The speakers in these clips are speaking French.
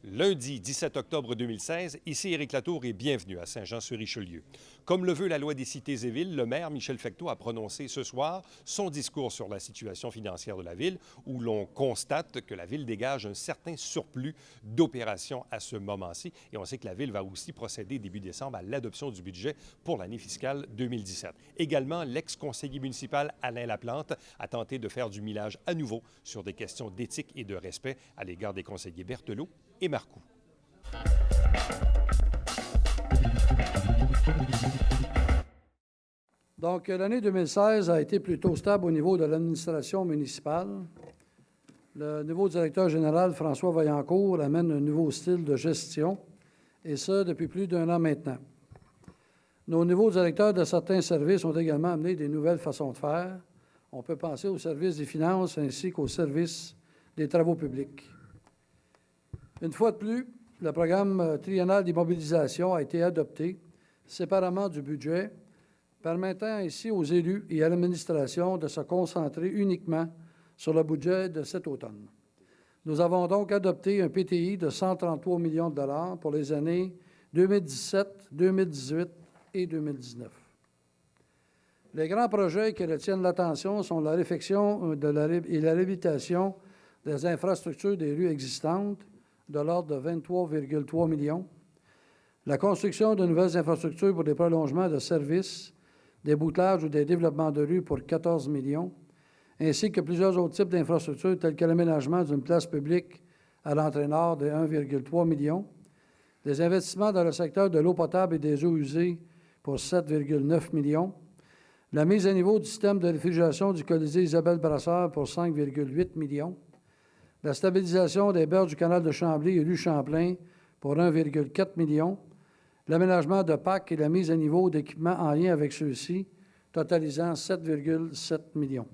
Lundi 17 octobre 2016, ici Éric Latour et bienvenue à Saint-Jean-sur-Richelieu. Comme le veut la loi des cités et villes, le maire Michel Fecteau a prononcé ce soir son discours sur la situation financière de la ville, où l'on constate que la ville dégage un certain surplus d'opérations à ce moment-ci. Et on sait que la ville va aussi procéder début décembre à l'adoption du budget pour l'année fiscale 2017. Également, l'ex-conseiller municipal Alain Laplante a tenté de faire du millage à nouveau sur des questions d'éthique et de respect à l'égard des conseillers Berthelot et Marcoux. Donc, l'année 2016 a été plutôt stable au niveau de l'administration municipale. Le nouveau directeur général, François Vaillancourt, amène un nouveau style de gestion, et ça depuis plus d'1 an maintenant. Nos nouveaux directeurs de certains services ont également amené des nouvelles façons de faire. On peut penser au service des finances ainsi qu'au service des travaux publics. Une fois de plus, le programme triennal d'immobilisation a été adopté séparément du budget, permettant ainsi aux élus et à l'administration de se concentrer uniquement sur le budget de cet automne. Nous avons donc adopté un PTI de 133 millions de dollars pour les années 2017, 2018 et 2019. Les grands projets qui retiennent l'attention sont la réfection et la réhabilitation des infrastructures des rues existantes, de l'ordre de 23,3 millions, la construction de nouvelles infrastructures pour des prolongements de services, des bouclages ou des développements de rues pour 14 millions, ainsi que plusieurs autres types d'infrastructures telles que l'aménagement d'une place publique à l'entrée nord de 1,3 million, des investissements dans le secteur de l'eau potable et des eaux usées pour 7,9 millions, la mise à niveau du système de réfrigération du Colisée Isabelle Brasseur pour 5,8 millions, la stabilisation des berges du canal de Chambly et rue Champlain pour 1,4 million, l'aménagement de parcs et la mise à niveau d'équipements en lien avec ceux-ci, totalisant 7,7 millions.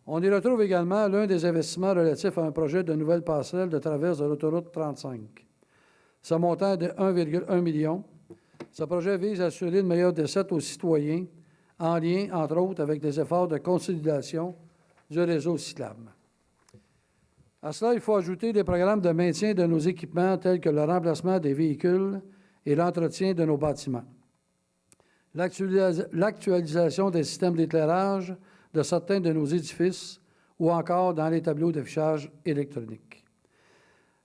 On y retrouve également l'un des investissements relatifs à un projet de nouvelle passerelle de traverse de l'autoroute 35. Ce montant est de 1,1 million. Ce projet vise à assurer une meilleure desserte aux citoyens, en lien, entre autres, avec des efforts de consolidation du réseau cyclable. À cela, il faut ajouter des programmes de maintien de nos équipements tels que le remplacement des véhicules et l'entretien de nos bâtiments, l'actualisation des systèmes d'éclairage de certains de nos édifices ou encore dans les tableaux d'affichage électronique.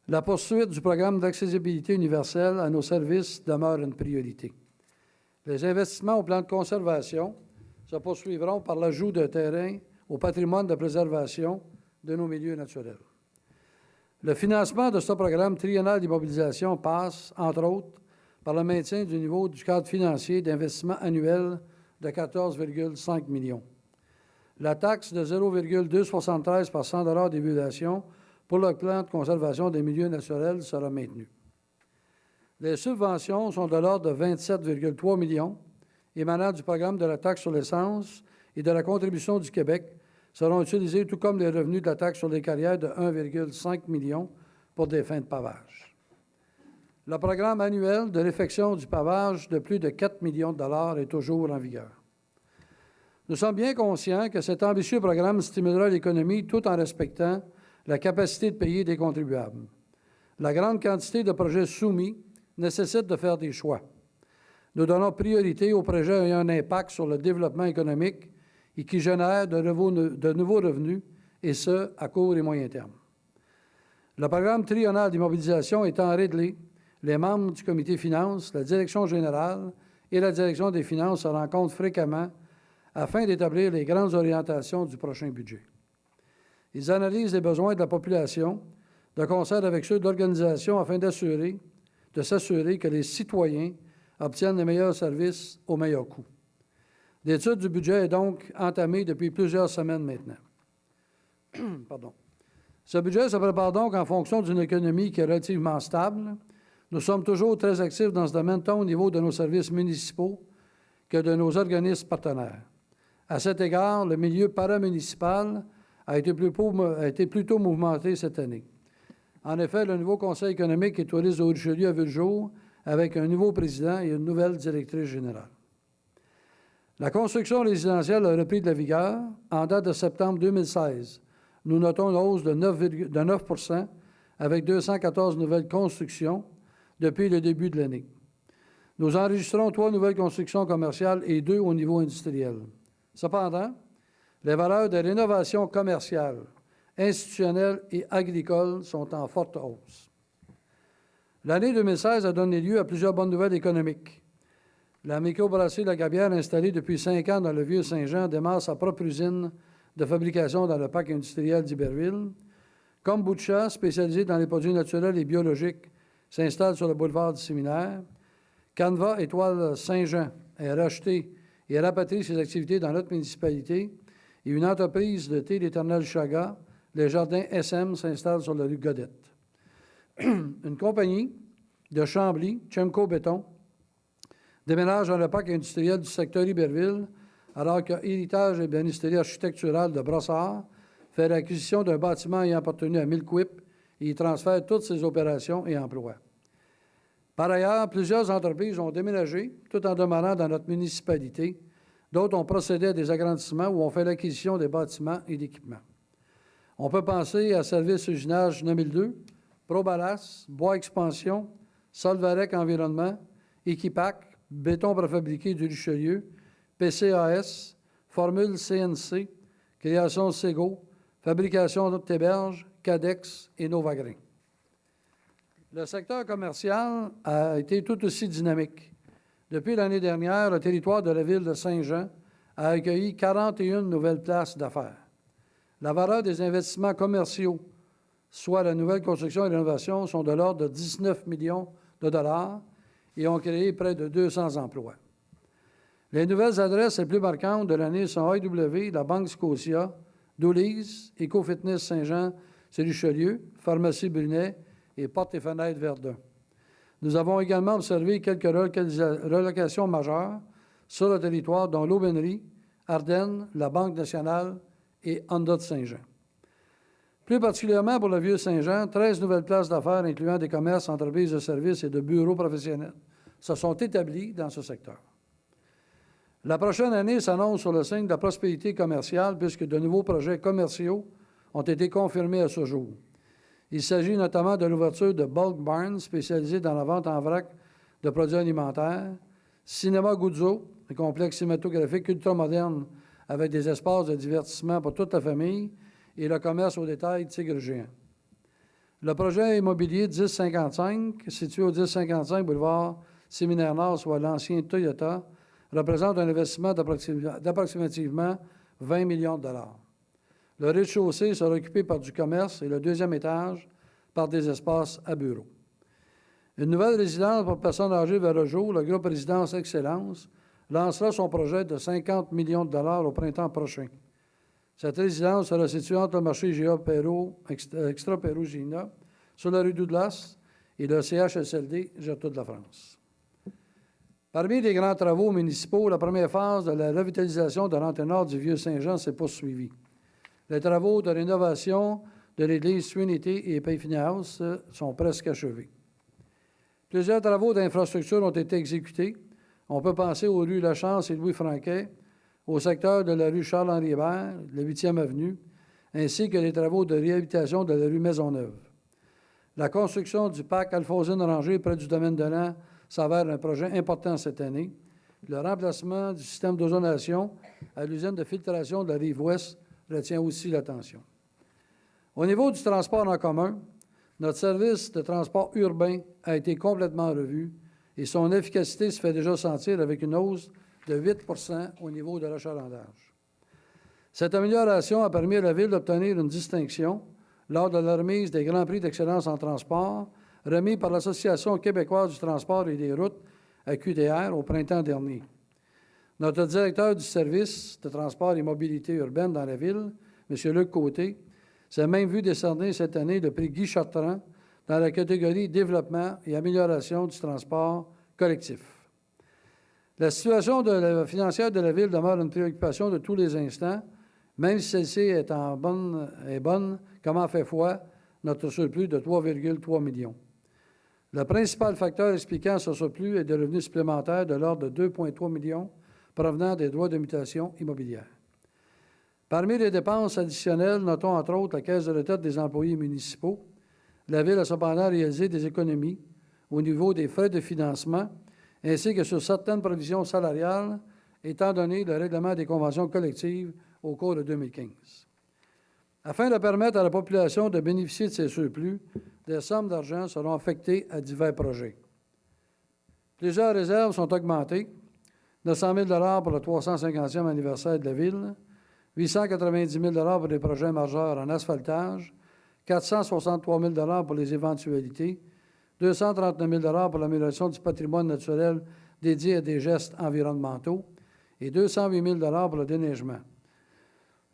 La poursuite du programme d'accessibilité universelle à nos services demeure une priorité. Les investissements au plan de conservation se poursuivront par l'ajout de terrains au patrimoine de préservation de nos milieux naturels. Le financement de ce programme triennal d'immobilisation passe, entre autres, par le maintien du niveau du cadre financier d'investissement annuel de 14,5 millions. La taxe de 0,273 par 100 $ d'évaluation pour le plan de conservation des milieux naturels sera maintenue. Les subventions sont de l'ordre de 27,3 millions, émanant du programme de la taxe sur l'essence et de la contribution du Québec, seront utilisés tout comme les revenus de la taxe sur les carrières de 1,5 million pour des fins de pavage. Le programme annuel de réfection du pavage de plus de 4 millions de dollars est toujours en vigueur. Nous sommes bien conscients que cet ambitieux programme stimulera l'économie tout en respectant la capacité de payer des contribuables. La grande quantité de projets soumis nécessite de faire des choix. Nous donnons priorité aux projets ayant un impact sur le développement économique et qui génèrent de nouveaux revenus, et ce, à court et moyen terme. Le programme triennal d'immobilisation étant réglé, les membres du comité finances, la direction générale et la direction des finances se rencontrent fréquemment afin d'établir les grandes orientations du prochain budget. Ils analysent les besoins de la population de concert avec ceux de l'organisation afin de s'assurer que les citoyens obtiennent les meilleurs services au meilleur coût. L'étude du budget est donc entamée depuis plusieurs semaines maintenant. Pardon. Ce budget se prépare donc en fonction d'une économie qui est relativement stable. Nous sommes toujours très actifs dans ce domaine, tant au niveau de nos services municipaux que de nos organismes partenaires. À cet égard, le milieu paramunicipal a été plutôt mouvementé cette année. En effet, le nouveau Conseil économique et touriste de Haut-Richelieu a vu le jour avec un nouveau président et une nouvelle directrice générale. La construction résidentielle a repris de la vigueur. En date de septembre 2016, nous notons une hausse de 9 % avec 214 nouvelles constructions depuis le début de l'année. Nous enregistrons 3 nouvelles constructions commerciales et 2 au niveau industriel. Cependant, les valeurs de rénovation commerciale, institutionnelle et agricole sont en forte hausse. L'année 2016 a donné lieu à plusieurs bonnes nouvelles économiques. La microbrasserie La Gabière, installée depuis 5 ans dans le Vieux-Saint-Jean, démarre sa propre usine de fabrication dans le parc industriel d'Iberville. Kombucha, spécialisée dans les produits naturels et biologiques, s'installe sur le boulevard du Séminaire. Canva Étoile Saint-Jean est racheté et rapatrie ses activités dans notre municipalité. Et une entreprise de thé, l'Éternel Chaga, les jardins SM, s'installe sur la rue Godette. Une compagnie de Chambly, Chemco Béton, déménage dans le parc industriel du secteur Iberville, alors que Héritage et Bénisterie architecturale de Brossard fait l'acquisition d'un bâtiment ayant appartenu à Milquip et y transfère toutes ses opérations et emplois. Par ailleurs, plusieurs entreprises ont déménagé tout en demeurant dans notre municipalité. D'autres ont procédé à des agrandissements ou ont fait l'acquisition des bâtiments et d'équipements. On peut penser à Service Usinage 9002, Probalas, Bois Expansion, Solvarec Environnement, Équipac, Béton préfabriqué du Richelieu, PCAS, Formule CNC, Création Sego, Fabrication Théberge, Cadex et Novagrain. Le secteur commercial a été tout aussi dynamique. Depuis l'année dernière, le territoire de la ville de Saint-Jean a accueilli 41 nouvelles places d'affaires. La valeur des investissements commerciaux, soit la nouvelle construction et rénovation, sont de l'ordre de 19 millions de dollars et ont créé près de 200 emplois. Les nouvelles adresses les plus marquantes de l'année sont AEW, la Banque Scotia, Doulise, Éco-Fitness Saint-Jean, c'est Richelieu, Pharmacie Brunet et Portes et Fenêtres Verdun. Nous avons également observé quelques relocations majeures sur le territoire, dont l'Aubainerie, Ardennes, la Banque nationale et Honda de Saint-Jean. Plus particulièrement pour le Vieux-Saint-Jean, 13 nouvelles places d'affaires, incluant des commerces, entreprises de services et de bureaux professionnels, se sont établis dans ce secteur. La prochaine année s'annonce sur le signe de la prospérité commerciale puisque de nouveaux projets commerciaux ont été confirmés à ce jour. Il s'agit notamment de l'ouverture de Bulk Barn, spécialisé dans la vente en vrac de produits alimentaires, Cinéma Guzzo, un complexe cinématographique ultramoderne avec des espaces de divertissement pour toute la famille, et le commerce au détail Tigre Géant. Le projet immobilier 1055, situé au 1055 boulevard Séminaire Nord, soit l'ancien Toyota, représente un investissement d'approximativement 20 millions de dollars. Le rez-de-chaussée sera occupé par du commerce et le deuxième étage par des espaces à bureaux. Une nouvelle résidence pour personnes âgées vers le jour, le groupe Résidence Excellence, lancera son projet de 50 millions de dollars au printemps prochain. Cette résidence sera située entre le marché Extra Perrault Gina, sur la rue Douglas, et le CHSLD Gertrude de la France. Parmi les grands travaux municipaux, la première phase de la revitalisation de l'entrée nord du Vieux-Saint-Jean s'est poursuivie. Les travaux de rénovation de l'église Trinity et Payfini House sont presque achevés. Plusieurs travaux d'infrastructure ont été exécutés. On peut penser aux rues Lachance et Louis-Franquet, au secteur de la rue Charles-Henri Hébert, la 8e avenue, ainsi que les travaux de réhabilitation de la rue Maisonneuve. La construction du parc Alphonsine-Ranger près du domaine de l'An s'avère un projet important cette année. Le remplacement du système d'ozonation à l'usine de filtration de la Rive-Ouest retient aussi l'attention. Au niveau du transport en commun, notre service de transport urbain a été complètement revu et son efficacité se fait déjà sentir avec une hausse de 8 % au niveau de l'achalandage. Cette amélioration a permis à la Ville d'obtenir une distinction lors de la remise des Grands Prix d'excellence en transport remis par l'Association québécoise du transport et des routes à QTR au printemps dernier. Notre directeur du service de transport et mobilité urbaine dans la Ville, M. Luc Côté, s'est même vu décerner cette année le prix Guy Chartrand dans la catégorie Développement et amélioration du transport collectif. La situation financière de la Ville demeure une préoccupation de tous les instants, même si celle-ci est bonne, comme en fait foi notre surplus de 3,3 millions. Le principal facteur expliquant ce surplus est des revenus supplémentaires de l'ordre de 2,3 millions provenant des droits de mutation immobilière. Parmi les dépenses additionnelles, notons entre autres la Caisse de retraite des employés municipaux, la Ville a cependant réalisé des économies au niveau des frais de financement ainsi que sur certaines provisions salariales, étant donné le règlement des conventions collectives au cours de 2015. Afin de permettre à la population de bénéficier de ces surplus, des sommes d'argent seront affectées à divers projets. Plusieurs réserves sont augmentées. 900 000 $ pour le 350e anniversaire de la Ville, 890 000 $ pour les projets majeurs en asphaltage, 463 000 $ pour les éventualités, 239 000 $ pour l'amélioration du patrimoine naturel dédié à des gestes environnementaux et 208 000 $ pour le déneigement.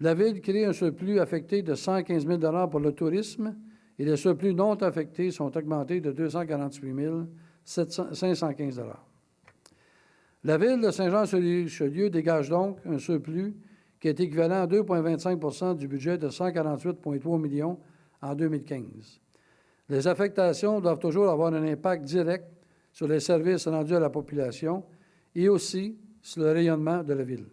La Ville crée un surplus affecté de 115 000 $ pour le tourisme et les surplus non affectés sont augmentés de 248 515 $. La Ville de Saint-Jean-sur-Richelieu dégage donc un surplus qui est équivalent à 2,25 % du budget de 148,3 millions en 2015. Les affectations doivent toujours avoir un impact direct sur les services rendus à la population et aussi sur le rayonnement de la Ville.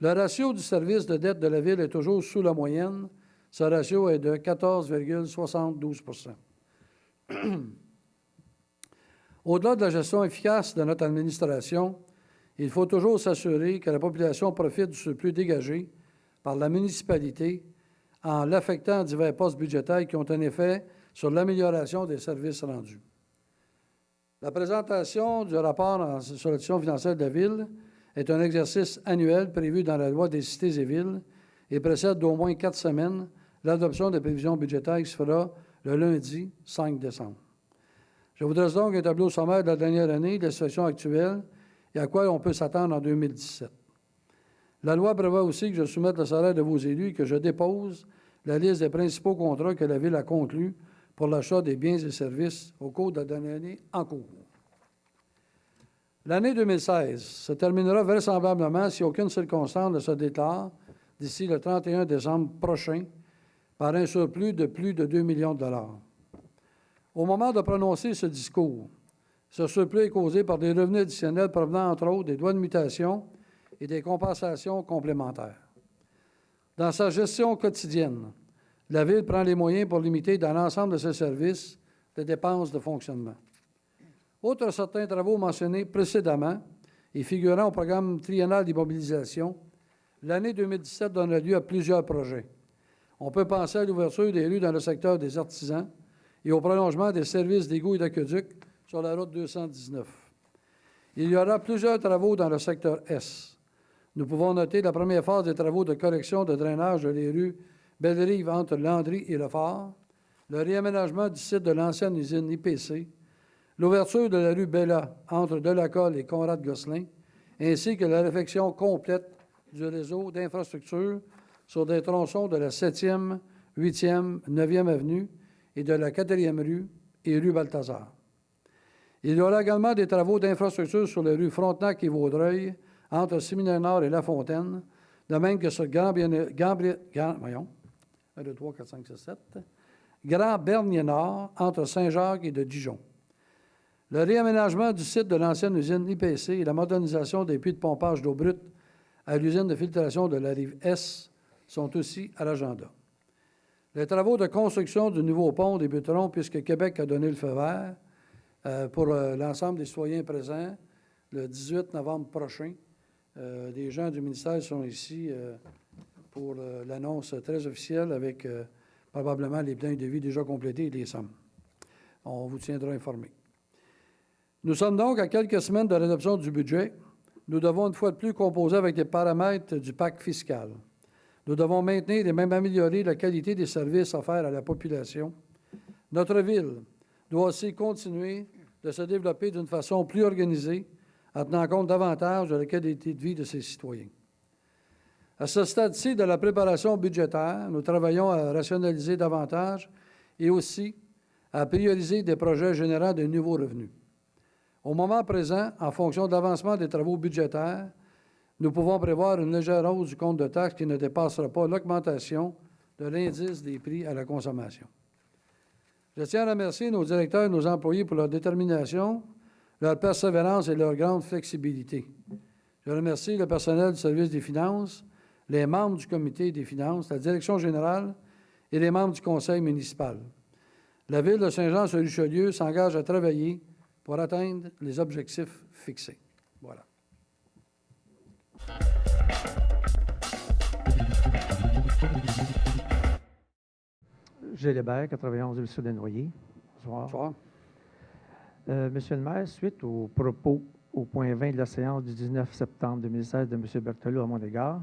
Le ratio du service de dette de la Ville est toujours sous la moyenne. Ce ratio est de 14,72 %. Au-delà de la gestion efficace de notre administration, il faut toujours s'assurer que la population profite du surplus dégagé par la municipalité en l'affectant à divers postes budgétaires qui ont un effet sur l'amélioration des services rendus. La présentation du rapport sur la situation financière de la Ville est un exercice annuel prévu dans la loi des cités et villes et précède d'au moins 4 semaines l'adoption des prévisions budgétaires qui se fera le lundi 5 décembre. Je vous dresse donc un tableau sommaire de la dernière année, de la situation actuelle et à quoi on peut s'attendre en 2017. La loi prévoit aussi que je soumette le salaire de vos élus et que je dépose la liste des principaux contrats que la Ville a conclus pour l'achat des biens et services au cours de la dernière année en cours. L'année 2016 se terminera vraisemblablement, si aucune circonstance ne se déclare, d'ici le 31 décembre prochain, par un surplus de plus de 2 millions de dollars. Au moment de prononcer ce discours, ce surplus est causé par des revenus additionnels provenant, entre autres, des droits de mutation et des compensations complémentaires. Dans sa gestion quotidienne, la Ville prend les moyens pour limiter dans l'ensemble de ses services les dépenses de fonctionnement. Outre certains travaux mentionnés précédemment et figurant au programme triennal d'immobilisation, l'année 2017 donnera lieu à plusieurs projets. On peut penser à l'ouverture des rues dans le secteur des artisans et au prolongement des services d'égouts et d'aqueducs sur la route 219. Il y aura plusieurs travaux dans le secteur S. Nous pouvons noter la première phase des travaux de correction de drainage des rues Belle-Rive entre Landry et Le Phare, le réaménagement du site de l'ancienne usine IPC, l'ouverture de la rue Bella entre Delacolle et Conrad-Gosselin, ainsi que la réfection complète du réseau d'infrastructures sur des tronçons de la 7e, 8e, 9e avenue et de la 4e rue et rue Balthazar. Il y aura également des travaux d'infrastructure sur les rues Frontenac et Vaudreuil, entre Séminaire-Nord et La Fontaine, de même que sur Grand-Bernier-Nord, entre Saint-Jacques et de Dijon. Le réaménagement du site de l'ancienne usine IPC et la modernisation des puits de pompage d'eau brute à l'usine de filtration de la rive S sont aussi à l'agenda. Les travaux de construction du nouveau pont débuteront puisque Québec a donné le feu vert pour l'ensemble des citoyens présents le 18 novembre prochain. Des gens du ministère sont ici pour l'annonce très officielle avec probablement les plans de vie déjà complétés et les sommes. On vous tiendra informé. Nous sommes donc à quelques semaines de l'adoption du budget. Nous devons une fois de plus composer avec les paramètres du pacte fiscal. Nous devons maintenir et même améliorer la qualité des services offerts à la population. Notre Ville doit aussi continuer de se développer d'une façon plus organisée, en tenant compte davantage de la qualité de vie de ses citoyens. À ce stade-ci de la préparation budgétaire, nous travaillons à rationaliser davantage et aussi à prioriser des projets générant de nouveaux revenus. Au moment présent, en fonction de l'avancement des travaux budgétaires, nous pouvons prévoir une légère hausse du compte de taxes qui ne dépassera pas l'augmentation de l'indice des prix à la consommation. Je tiens à remercier nos directeurs et nos employés pour leur détermination, leur persévérance et leur grande flexibilité. Je remercie le personnel du service des finances, les membres du comité des finances, la direction générale et les membres du conseil municipal. La Ville de Saint-Jean-sur-Richelieu s'engage à travailler pour atteindre les objectifs fixés. Voilà. Gilles Hébert, 91 rue Sud-Desnoyers. Bonsoir. Bonsoir. Monsieur le maire, suite aux propos au point 20 de la séance du 19 septembre 2016 de M. Berthelot à mon égard,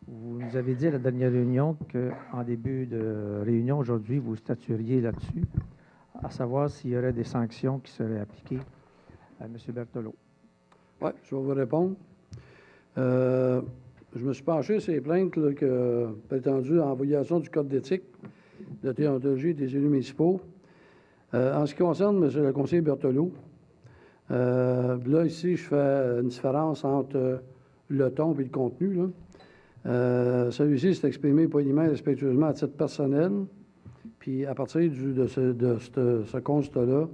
vous nous avez dit à la dernière réunion qu'en début de réunion aujourd'hui, vous statueriez là-dessus, à savoir s'il y aurait des sanctions qui seraient appliquées à M. Berthelot. Oui, je vais vous répondre. Je me suis penché sur les plaintes là, prétendues en violation du Code d'éthique de déontologie des élus municipaux. En ce qui concerne M. le conseiller Berthelot, là, ici, je fais une différence entre le ton et le contenu. Celui-ci s'est exprimé poliment et respectueusement à titre personnel. Puis à partir de ce constat-là,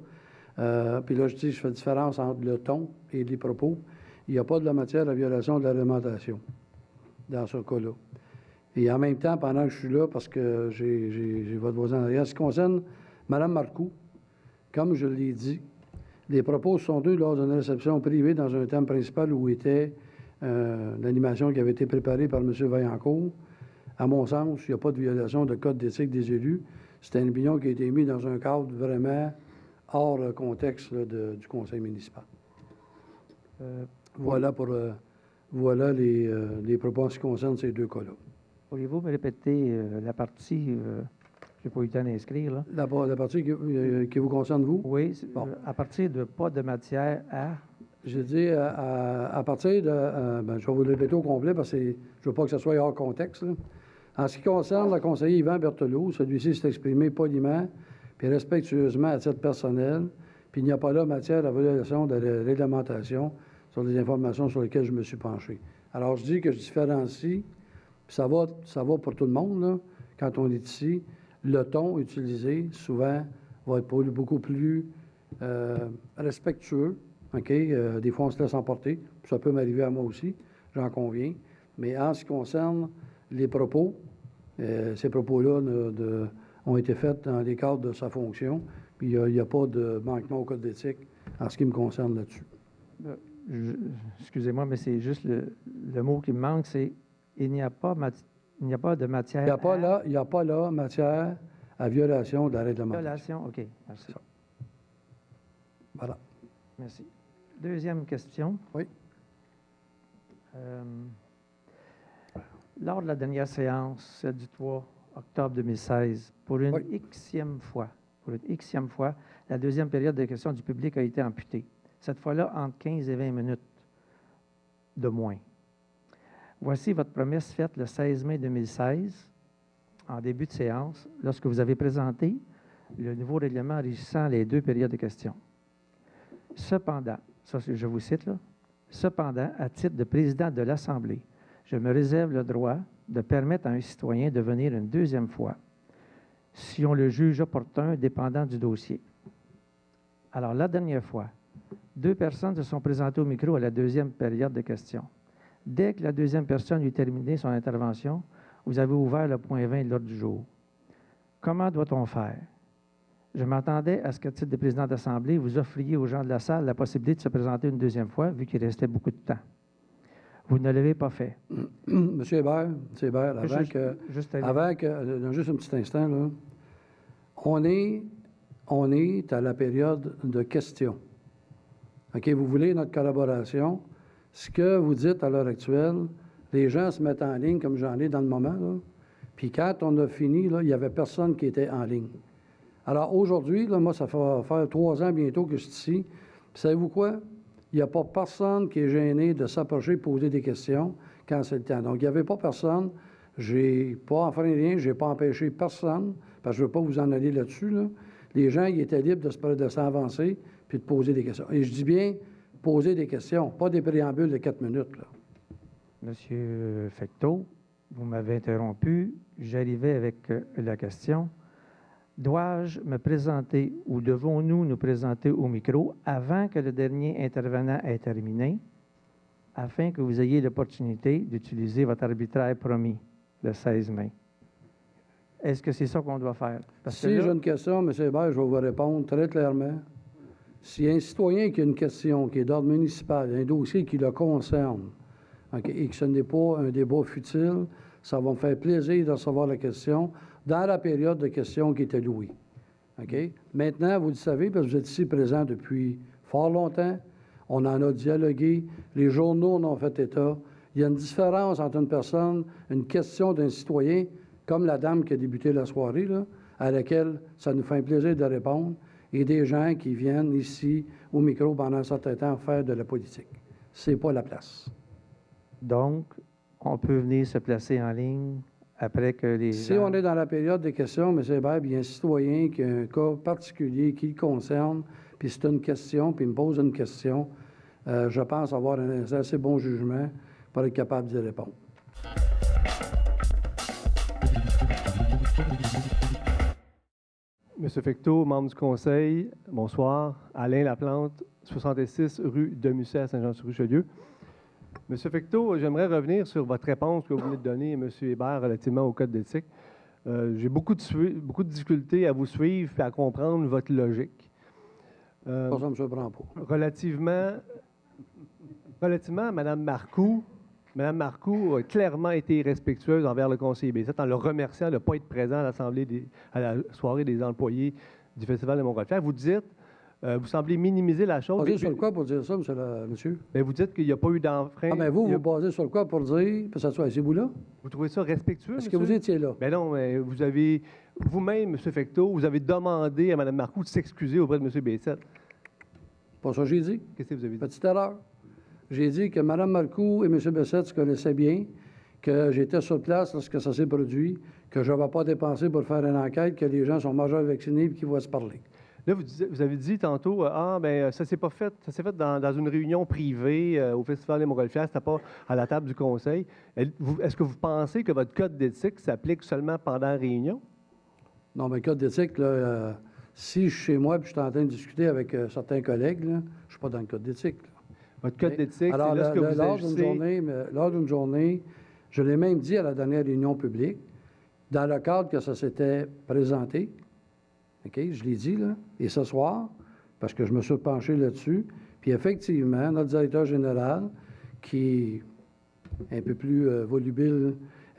puis là, je dis, je fais différence entre le ton et les propos. Il n'y a pas de la matière à violation de la réglementation dans ce cas-là. Et en même temps, pendant que je suis là, parce que j'ai votre voisin en arrière, en ce qui concerne Mme Marcoux, comme je l'ai dit, les propos sont tenus lors d'une réception privée dans un thème principal où était l'animation qui avait été préparée par M. Vaillancourt. À mon sens, il n'y a pas de violation de code d'éthique des élus. C'est une opinion qui a été mise dans un cadre vraiment hors le contexte là, du conseil municipal. Voilà les propos en ce qui concerne ces deux cas-là. Pourriez-vous me répéter la partie, je n'ai pas eu le temps d'inscrire, là? La partie qui vous concerne, vous? Oui, Bon. À partir de pas de matière à... J'ai dit à partir de... je vais vous le répéter au complet parce que je ne veux pas que ce soit hors contexte. Là. En ce qui concerne le conseiller Yvan Berthelot, celui-ci s'est exprimé poliment puis respectueusement à titre personnel, puis il n'y a pas là matière à violation de la réglementation sur les informations sur lesquelles je me suis penché. Alors, je dis que je différencie, puis ça va pour tout le monde, là, quand on est ici. Le ton utilisé, souvent, va être beaucoup plus respectueux. OK? Des fois, on se laisse emporter. Ça peut m'arriver à moi aussi, j'en conviens. Mais en ce qui concerne les propos, ces propos-là ont été faits dans les cadres de sa fonction. Puis il n'y a pas de manquement au code d'éthique en ce qui me concerne là-dessus. Excusez-moi, mais c'est juste le mot qui me manque, c'est il n'y a pas de matière. Il n'y a pas là matière à violation de la réglementation. Violation, OK. Merci. Voilà. Merci. Deuxième question. Oui. Lors de la dernière séance, celle du 3 octobre 2016, pour une xème fois, la deuxième période de questions du public a été amputée. Cette fois-là, entre 15 et 20 minutes de moins. Voici votre promesse faite le 16 mai 2016, en début de séance, lorsque vous avez présenté le nouveau règlement régissant les deux périodes de questions. Cependant, ça je vous cite là, cependant, à titre de président de l'Assemblée, je me réserve le droit de permettre à un citoyen de venir une deuxième fois, si on le juge opportun, dépendant du dossier. Alors, la dernière fois, 2 personnes se sont présentées au micro à la deuxième période de questions. Dès que la deuxième personne eut terminé son intervention, vous avez ouvert le point 20 de l'ordre du jour. Comment doit-on faire? Je m'attendais à ce qu'à titre de président d'Assemblée, vous offriez aux gens de la salle la possibilité de se présenter une deuxième fois, vu qu'il restait beaucoup de temps. Vous ne l'avez pas fait. Monsieur Hébert, juste un petit instant, là. On est à la période de questions. OK, vous voulez notre collaboration. Ce que vous dites à l'heure actuelle, les gens se mettent en ligne comme j'en ai dans le moment, là. Puis quand on a fini, là, il n'y avait personne qui était en ligne. Alors aujourd'hui, là, moi, ça va faire 3 ans bientôt que je suis ici. Puis savez-vous quoi? Il n'y a pas personne qui est gêné de s'approcher et poser des questions quand c'est le temps. Donc, il n'y avait pas personne. Je n'ai pas enfreint rien, je n'ai pas empêché personne, parce que je ne veux pas vous en aller là-dessus, là. Les gens, ils étaient libres de s'avancer puis de poser des questions. Et je dis bien poser des questions, pas des préambules de 4 minutes, là. Monsieur Fecteau, vous m'avez interrompu. J'arrivais avec la question. Dois-je me présenter ou devons-nous nous présenter au micro avant que le dernier intervenant ait terminé, afin que vous ayez l'opportunité d'utiliser votre arbitraire promis le 16 mai? Est-ce que c'est ça qu'on doit faire? Parce Si que là, j'ai une question, M. Hébert, je vais vous répondre très clairement. S'il y a un citoyen qui a une question qui est d'ordre municipal, un dossier qui le concerne, OK, et que ce n'est pas un débat futile, ça va me faire plaisir de recevoir la question dans la période de questions qui est allouée. OK? Maintenant, vous le savez, parce que vous êtes ici présent depuis fort longtemps, on en a dialogué, les journaux en ont fait état. Il y a une différence entre une personne, une question d'un citoyen, comme la dame qui a débuté la soirée, là, à laquelle ça nous fait un plaisir de répondre, et des gens qui viennent ici au micro pendant un certain temps faire de la politique. C'est pas la place. donc, on peut venir se placer en ligne après que les Si gens... on est dans la période des questions, M. Hébert, il y a un citoyen qui a un cas particulier qui le concerne, puis c'est une question, puis il me pose une question, je pense avoir un assez bon jugement pour être capable d'y répondre. Monsieur Fecteau, membre du conseil, bonsoir. Alain Laplante, 66 rue de Musset à Saint-Jean-sur-Richelieu. Monsieur Fecteau, j'aimerais revenir sur votre réponse que vous venez de donner à M. Hébert relativement au code d'éthique. J'ai beaucoup de difficultés à vous suivre et à comprendre votre logique. Pas ça, M. Brampo. Relativement à Mme Marcoux, Mme Marcoux a clairement été irrespectueuse envers le conseiller B7 en le remerciant de ne pas être présent à la soirée des employés du Festival de Montgolfière. Vous dites, vous semblez minimiser la chose. Basez sur quoi pour dire ça, monsieur? Mais vous dites qu'il n'y a pas eu d'enfreint. Ah, mais vous basez sur quoi pour dire, puis ça soit vous là? Vous trouvez ça respectueux, Est-ce monsieur? que vous étiez là? Ben non, mais vous avez, vous-même, M. Fecteau, vous avez demandé à Mme Marcoux de s'excuser auprès de M. B7. Pas ça que j'ai dit. Qu'est-ce que vous avez dit? Petite erreur. J'ai dit que Mme Marcoux et M. Bessette se connaissaient bien, que j'étais sur place lorsque ça s'est produit, que je ne vais pas dépenser pour faire une enquête, que les gens sont majeurs vaccinés et qu'ils vont se parler. Là, vous avez dit tantôt, ça s'est pas fait, ça s'est fait dans une réunion privée au Festival des Montgolfières, c'était pas à la table du conseil. Est-ce que vous pensez que votre code d'éthique s'applique seulement pendant la réunion? Non, mais le code d'éthique, là, si je suis chez moi et je suis en train de discuter avec certains collègues, là, je ne suis pas dans le code d'éthique. Là. Votre code d'éthique, alors, c'est lorsque vous lors d'une journée, je l'ai même dit à la dernière réunion publique, dans le cadre que ça s'était présenté, OK, je l'ai dit, là, et ce soir, parce que je me suis penché là-dessus, puis effectivement, notre directeur général, qui est un peu plus volubile,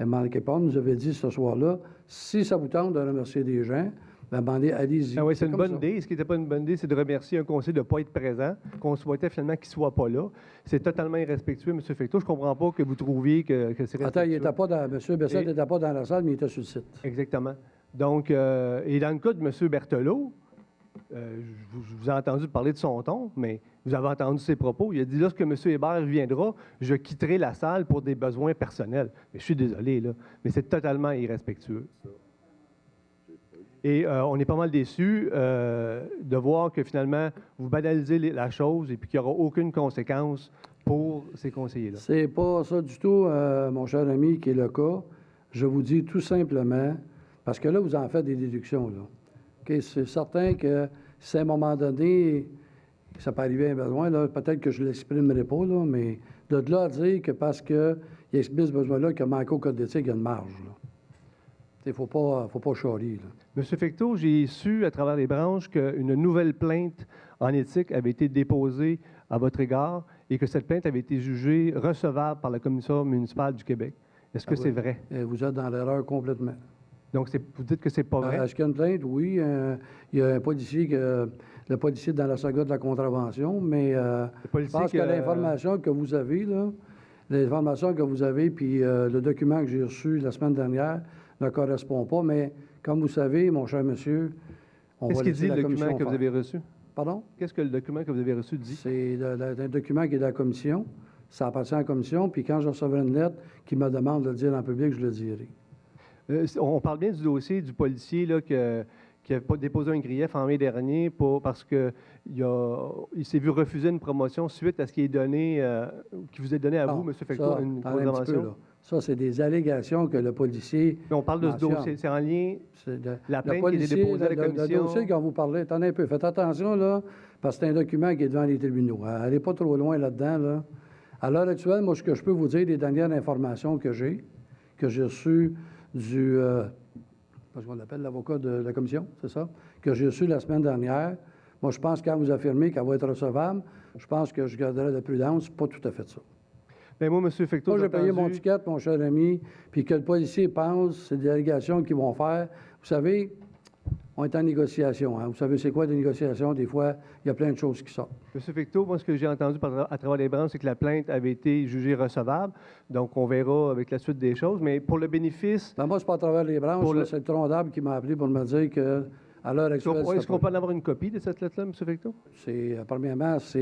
Marc Épon, nous avait dit ce soir-là, si ça vous tente de remercier des gens, demandez, allez-y. Ah oui, c'est une bonne idée. Ce qui n'était pas une bonne idée, c'est de remercier un conseiller de ne pas être présent, qu'on souhaitait finalement qu'il ne soit pas là. C'est totalement irrespectueux, M. Fecteau. Je ne comprends pas que vous trouviez que c'est respectueux. Attends, il n'était pas dans... M. Bessette n'était pas dans la salle, mais il était sur le site. Exactement. Donc, et dans le cas de M. Berthelot, je vous ai entendu parler de son ton, mais vous avez entendu ses propos. Il a dit, lorsque M. Hébert viendra, je quitterai la salle pour des besoins personnels. Mais je suis désolé, là, mais c'est totalement irrespectueux. Et on est pas mal déçus de voir que finalement, vous banalisez la chose et puis qu'il n'y aura aucune conséquence pour ces conseillers-là. C'est pas ça du tout, mon cher ami, qui est le cas. Je vous dis tout simplement, parce que là, vous en faites des déductions, là. Okay, c'est certain que si à un moment donné, ça peut arriver à un besoin, là, peut-être que je ne l'exprimerai pas, là, mais de là à dire que parce qu'il explique ce besoin-là qu'il manque au code d'éthique, il y a une marge, là. Il ne faut pas charrier, là. Monsieur Fecteau, j'ai su à travers les branches qu'une nouvelle plainte en éthique avait été déposée à votre égard et que cette plainte avait été jugée recevable par la Commission municipale du Québec. Est-ce que c'est vrai? Vous êtes dans l'erreur complètement. Donc, vous dites que c'est pas vrai? Est-ce qu'il y a une plainte? Oui. Il y a un policier, le policier dans la saga de la contravention, mais je pense que l'information que vous avez, là, l'information que vous avez, puis le document que j'ai reçu la semaine dernière ne correspond pas, mais comme vous savez, mon cher monsieur, on va laisser la commission faire. Qu'est-ce qu'il dit, le document que vous avez reçu? Pardon? Qu'est-ce que le document que vous avez reçu dit? C'est un document qui est de la commission. Ça appartient à la commission, puis quand je recevrai une lettre qui me demande de le dire en public, je le dirai. On parle bien du dossier du policier là, qui a déposé un grief en mai dernier parce qu'il s'est vu refuser une promotion suite à ce qui vous est donné à vous, M. Fecteau, une contravention. Ça, c'est des allégations que le policier... Mais on parle de ce dossier. C'est en lien... La plainte qui a été déposée à la commission... Le dossier dont vous parlez, attendez un peu. Faites attention, là, parce que c'est un document qui est devant les tribunaux. Allez pas trop loin là-dedans, là. À l'heure actuelle, moi, ce que je peux vous dire, les dernières informations que j'ai reçues du parce qu'on l'appelle l'avocat de la commission, c'est ça, que j'ai reçu la semaine dernière. Moi, je pense que quand vous affirmez qu'elle va être recevable, je pense que je garderai la prudence. Pas tout à fait ça. Bien, moi, M. Fecteau, Moi, j'ai payé entendu... mon ticket, mon cher ami, puis que le policier pense, c'est des allégations qu'ils vont faire. Vous savez, on est en négociation. Hein? Vous savez, c'est quoi des négociations? Des fois, il y a plein de choses qui sortent. M. Fecteau, moi, ce que j'ai entendu à travers les branches, c'est que la plainte avait été jugée recevable. Donc, on verra avec la suite des choses. Mais pour le bénéfice... Ben, moi, c'est pas à travers les branches. C'est le tronc d'arbre qui m'a appelé pour me dire que à l'heure actuelle... Est-ce qu'on peut en avoir une copie de cette lettre-là, M. Fecteau? Premièrement, ça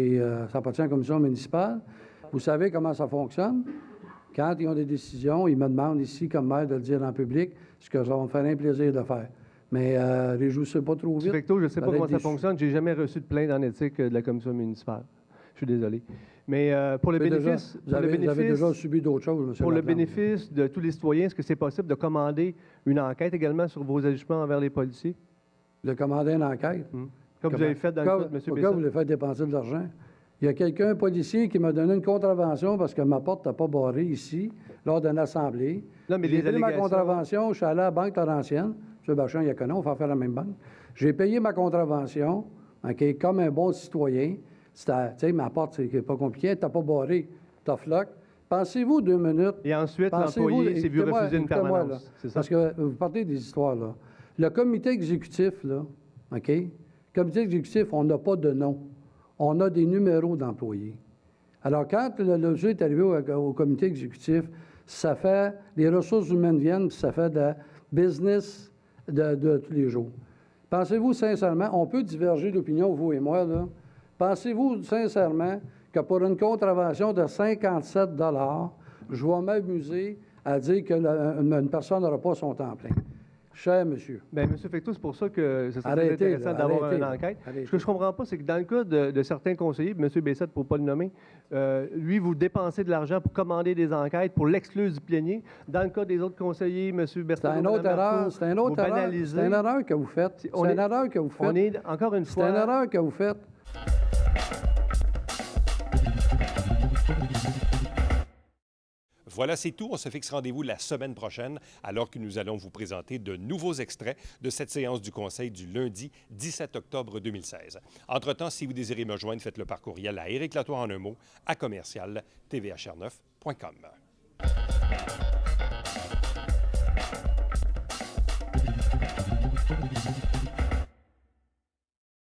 appartient à la commission municipale. Vous savez comment ça fonctionne? Quand ils ont des décisions, ils me demandent ici, comme maire, de le dire en public, ce que ça va me faire un plaisir de faire. Mais réjouissez pas trop vite. M. Fecteau, je ne sais pas comment ça fonctionne. Je n'ai jamais reçu de plainte en éthique de la commission municipale. Je suis désolé. Mais pour le bénéfice... Vous avez déjà subi d'autres choses, M. Pour le bénéfice de tous les citoyens, est-ce que c'est possible de commander une enquête également sur vos agissements envers les policiers? De commander une enquête? Comme vous avez fait dans le cas de M. Bessette. Pourquoi vous voulez faire dépenser de l'argent? Il y a quelqu'un, un policier, qui m'a donné une contravention parce que ma porte n'a pas barré ici, lors d'une assemblée. Non, mais j'ai payé ma contravention, je suis allé à la Banque Laurentienne. M. Bachand, il y a connu, on va faire la même banque. J'ai payé ma contravention, OK, comme un bon citoyen. Tu sais, ma porte, c'est pas compliqué, tu n'as pas barré, tu as floc. Pensez-vous 2 minutes. Et ensuite, l'employé s'est vu refuser une permanence. C'est ça? Parce que vous partez des histoires, là. Le comité exécutif, là, OK? Le comité exécutif, on n'a pas de nom. On a des numéros d'employés. Alors, quand le dossier est arrivé au comité exécutif, ça fait, les ressources humaines viennent, puis ça fait de la business de tous les jours. Pensez-vous sincèrement, on peut diverger d'opinion, vous et moi, là. Pensez-vous sincèrement que pour une contravention de 57 $, je vais m'amuser à dire qu'une personne n'aura pas son temps plein? Cher monsieur. Bien, M. Fecteau, c'est pour ça que ce serait intéressant d'avoir une enquête. Ce que je ne comprends pas, c'est que dans le cas de certains conseillers, M. Bessette, pour ne pas le nommer, lui, vous dépensez de l'argent pour commander des enquêtes, pour l'exclure du plénier. Dans le cas des autres conseillers, M. Bertrand, c'est une autre erreur. C'est une autre erreur. C'est une erreur que vous faites. C'est une erreur que vous faites. On est, encore une fois... C'est une erreur que vous faites. Voilà, c'est tout. On se fixe rendez-vous la semaine prochaine alors que nous allons vous présenter de nouveaux extraits de cette séance du Conseil du lundi 17 octobre 2016. Entre-temps, si vous désirez me joindre, faites-le par courriel à Éric Latour en un mot à commercial.tvhr9.com.